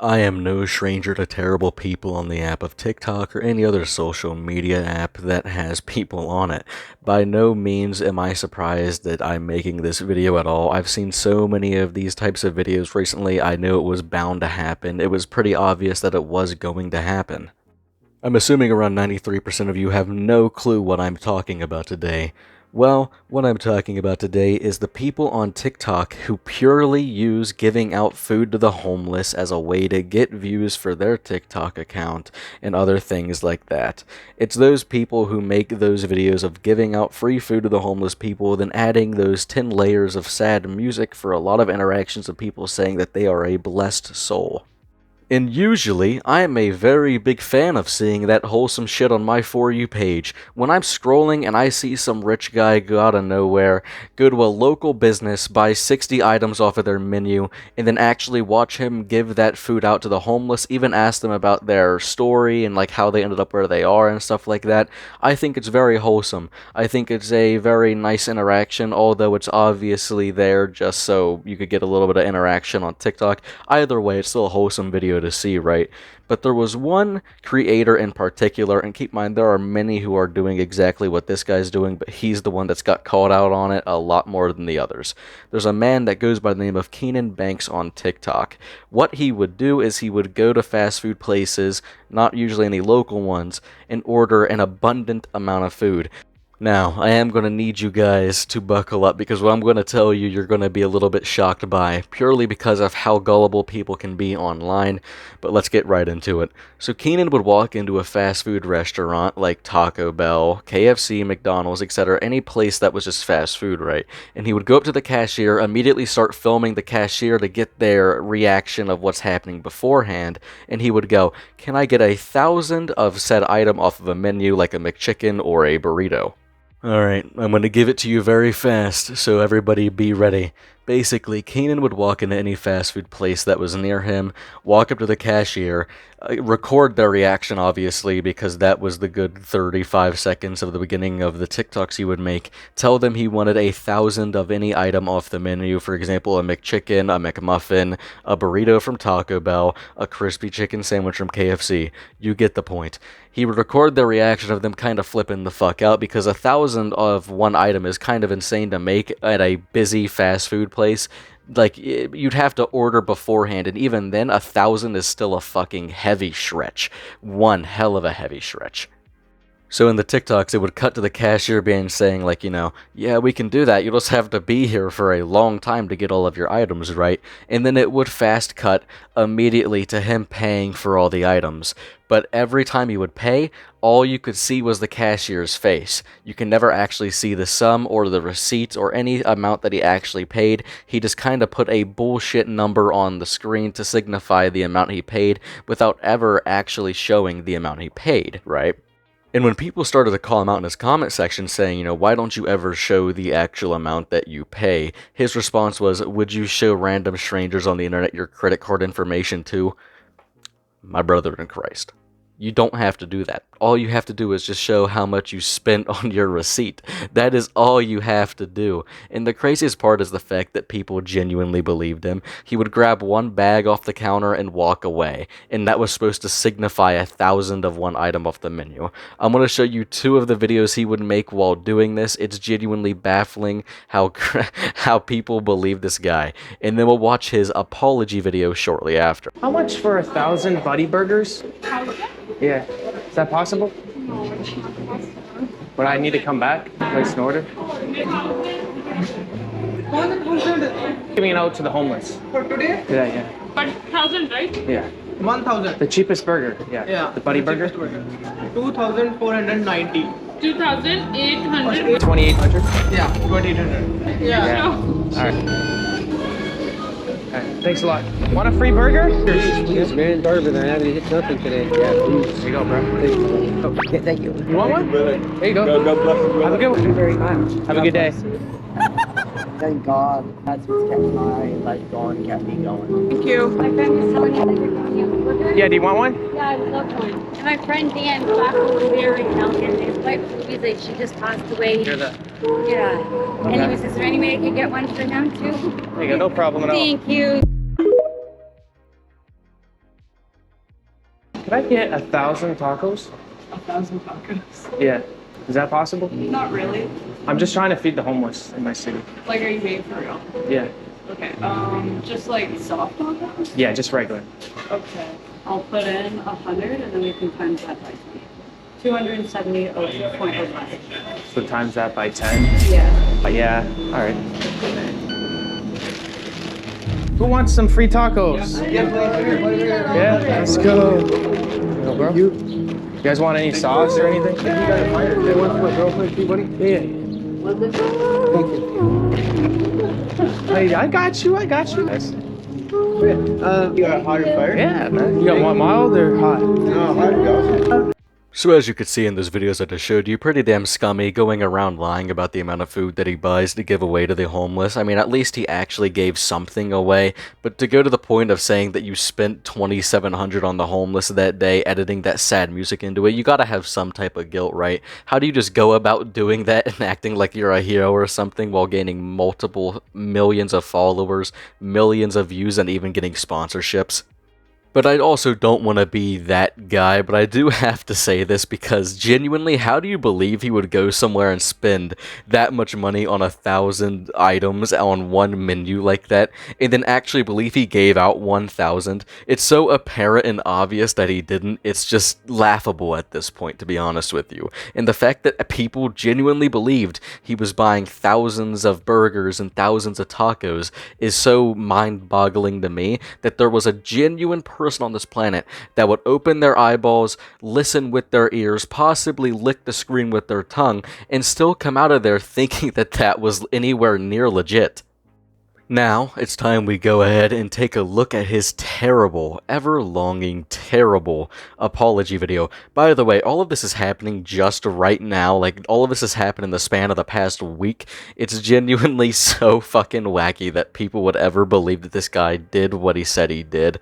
I am no stranger to terrible people on the app of TikTok or any other social media app that has people on it. By no means am I surprised that I'm making this video at all. I've seen so many of these types of videos recently, I knew it was bound to happen. It was pretty obvious that it was going to happen. I'm assuming around 93% of you have no clue what I'm talking about today. Well, what I'm talking about today is the people on TikTok who purely use giving out food to the homeless as a way to get views for their TikTok account and other things like that. It's those people who make those videos of giving out free food to the homeless people, then adding those 10 layers of sad music for a lot of interactions of people saying that they are a blessed soul. And usually, I am a very big fan of seeing that wholesome shit on my For You page. When I'm scrolling and I see some rich guy go out of nowhere, go to a local business, buy 60 items off of their menu, and then actually watch him give that food out to the homeless, even ask them about their story and like how they ended up where they are and stuff like that, I think it's very wholesome. I think it's a very nice interaction, although it's obviously there just so you could get a little bit of interaction on TikTok. Either way, it's still a wholesome video to see, right? But there was one creator in particular, and keep in mind there are many who are doing exactly what this guy's doing, but he's the one that's got called out on it a lot more than the others. There's a man that goes by the name of Keenan Banks on TikTok. What he would do is he would go to fast food places, not usually any local ones, and order an abundant amount of food. Now, I am going to need you guys to buckle up because what I'm going to tell you, you're going to be a little bit shocked by, purely because of how gullible people can be online, but let's get right into it. So Keenan would walk into a fast food restaurant like Taco Bell, KFC, McDonald's, etc., any place that was just fast food, right? And he would go up to the cashier, immediately start filming the cashier to get their reaction of what's happening beforehand, and he would go, "Can I get 1,000 of said item off of a menu like a McChicken or a burrito?" Alright, I'm going to give it to you very fast, so everybody be ready. Basically, Keenan would walk into any fast food place that was near him, walk up to the cashier, record their reaction, obviously, because that was the good 35 seconds of the beginning of the TikToks he would make, tell them he wanted 1,000 of any item off the menu, for example, a McChicken, a McMuffin, a burrito from Taco Bell, a crispy chicken sandwich from KFC. You get the point. He would record their reaction of them kind of flipping the fuck out, because 1,000 of one item is kind of insane to make at a busy fast food place. Like, you'd have to order beforehand, and even then, 1,000 is still a fucking heavy stretch. One hell of a heavy stretch. So in the TikToks, it would cut to the cashier being saying, like, yeah, we can do that. You'll just have to be here for a long time to get all of your items, right? And then it would fast cut immediately to him paying for all the items. But every time he would pay, all you could see was the cashier's face. You can never actually see the sum or the receipt or any amount that he actually paid. He just kind of put a bullshit number on the screen to signify the amount he paid without ever actually showing the amount he paid, right? And when people started to call him out in his comment section saying, why don't you ever show the actual amount that you pay? His response was, would you show random strangers on the internet your credit card information too? My brother in Christ. You don't have to do that. All you have to do is just show how much you spent on your receipt. That is all you have to do. And the craziest part is the fact that people genuinely believed him. He would grab one bag off the counter and walk away. And that was supposed to signify 1,000 of one item off the menu. I'm going to show you 2 of the videos he would make while doing this. It's genuinely baffling how people believe this guy. And then we'll watch his apology video shortly after. How much for 1,000 Buddy Burgers? Yeah. Is that possible? No, it's not possible. But I need to come back, place an order. Giving it out to the homeless. For today? Yeah. But 1,000, right? Yeah. 1,000. The cheapest burger. Yeah. The Buddy Burger. 2,490. 2,800. 2,800. Yeah, 2,800. Yeah. All right. Thanks a lot. Want a free burger? Yes, man. Sorry, but I haven't hit nothing today. Yeah, please. There you go, bro. Okay, thank you. You want one? There you go. God bless you. Have a good one. Thank you very much. Have a good day. Thank God. That's what's kept my life going, kept me going. Thank you. My friend was telling me that you're going to burger. Yeah, do you want one? Yeah, I would love one. And my friend Dan back over there in Elgin, his wife Louisa, she just passed away. Hear that? Yeah. Okay. Anyways, is there any way I could get one for him too? There you go. No problem at all. Thank you. Could I get 1,000 tacos? 1,000 tacos. Yeah. Is that possible? Not really. I'm just trying to feed the homeless in my city. Like, are you being for real? Yeah. Okay. Just like soft tacos? Yeah, just regular. Okay. I'll put in 100 and then we can times that by 20. 270.05. So times that by 10? Yeah. Yeah. All right. Who wants some free tacos? Yeah, let's go. Yo, bro. You guys want any sauce or anything? Yeah. Hey, I got you. Nice. You got hot or fire? Yeah, man. You got one mild or hot? No, hot. So as you could see in those videos I just showed you, pretty damn scummy, going around lying about the amount of food that he buys to give away to the homeless. I mean, at least he actually gave something away, but to go to the point of saying that you spent $2,700 on the homeless that day, editing that sad music into it, you gotta have some type of guilt, right? How do you just go about doing that and acting like you're a hero or something while gaining multiple millions of followers, millions of views, and even getting sponsorships? But I also don't want to be that guy, but I do have to say this because genuinely, how do you believe he would go somewhere and spend that much money on 1,000 items on one menu like that, and then actually believe he gave out 1,000? It's so apparent and obvious that he didn't, it's just laughable at this point, to be honest with you. And the fact that people genuinely believed he was buying thousands of burgers and thousands of tacos is so mind-boggling to me that there was a genuine person on this planet that would open their eyeballs, listen with their ears, possibly lick the screen with their tongue, and still come out of there thinking that that was anywhere near legit. Now, it's time we go ahead and take a look at his terrible, ever-longing, terrible apology video. By the way, all of this is happening just right now. Like, all of this has happened in the span of the past week. It's genuinely so fucking wacky that people would ever believe that this guy did what he said he did.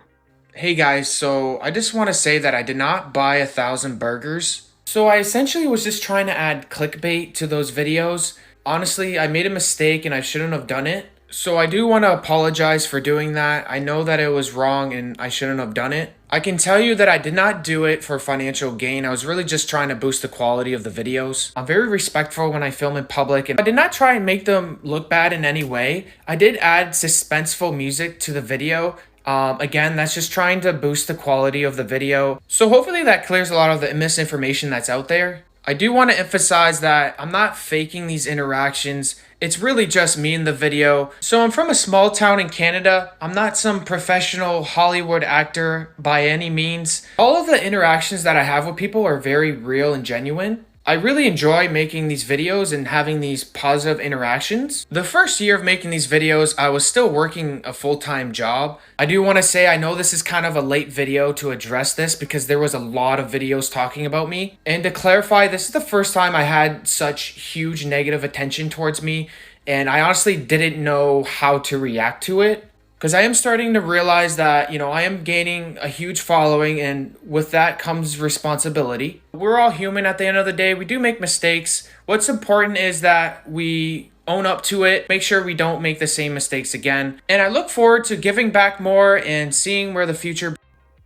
Hey guys, so I just want to say that I did not buy 1,000 burgers. So I essentially was just trying to add clickbait to those videos. Honestly, I made a mistake and I shouldn't have done it. So I do want to apologize for doing that. I know that it was wrong and I shouldn't have done it. I can tell you that I did not do it for financial gain. I was really just trying to boost the quality of the videos. I'm very respectful when I film in public, and I did not try and make them look bad in any way. I did add suspenseful music to the video. Again, that's just trying to boost the quality of the video. So hopefully that clears a lot of the misinformation that's out there. I do want to emphasize that I'm not faking these interactions. It's really just me in the video. So I'm from a small town in Canada. I'm not some professional Hollywood actor by any means. All of the interactions that I have with people are very real and genuine. I really enjoy making these videos and having these positive interactions. The first year of making these videos, I was still working a full-time job. I do want to say I know this is kind of a late video to address this because there was a lot of videos talking about me. And to clarify, this is the first time I had such huge negative attention towards me, and I honestly didn't know how to react to it. Because I am starting to realize that, I am gaining a huge following, and with that comes responsibility. We're all human at the end of the day. We do make mistakes. What's important is that we own up to it, make sure we don't make the same mistakes again. And I look forward to giving back more and seeing where the future...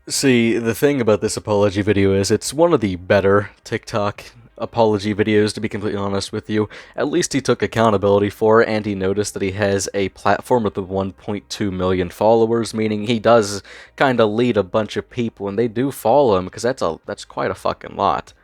See, the thing about this apology video is it's one of the better TikTok apology videos, to be completely honest with you. At least he took accountability for it, and he noticed that he has a platform with 1.2 million followers, meaning he does kind of lead a bunch of people, and they do follow him, because that's quite a fucking lot.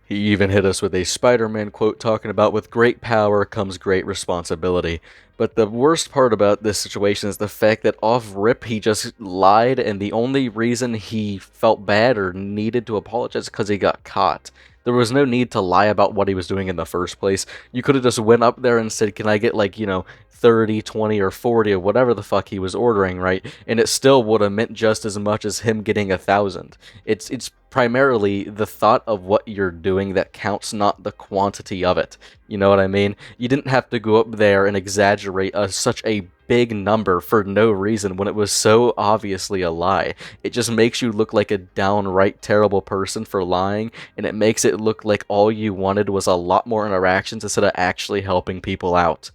He even hit us with a Spider-Man quote talking about, with great power comes great responsibility. But the worst part about this situation is the fact that off rip he just lied, and the only reason he felt bad or needed to apologize is because he got caught. There was no need to lie about what he was doing in the first place. You could have just went up there and said, can I get 30, 20, or 40, or whatever the fuck he was ordering, right? And it still would have meant just as much as him getting 1,000. It's primarily the thought of what you're doing that counts, not the quantity of it. You know what I mean? You didn't have to go up there and exaggerate such a big number for no reason when it was so obviously a lie. It just makes you look like a downright terrible person for lying, and it makes it look like all you wanted was a lot more interactions instead of actually helping people out.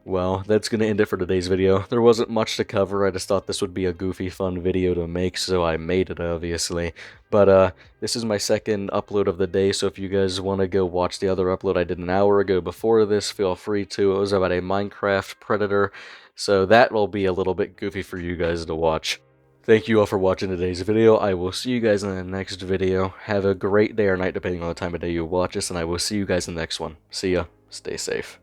Well, that's going to end it for today's video. There wasn't much to cover. I just thought this would be a goofy, fun video to make, so I made it, obviously. But this is my second upload of the day, so if you guys want to go watch the other upload I did an hour ago before this, feel free to. It was about a Minecraft predator, so that will be a little bit goofy for you guys to watch. Thank you all for watching today's video. I will see you guys in the next video. Have a great day or night depending on the time of day you watch this, and I will see you guys in the next one. See ya. Stay safe.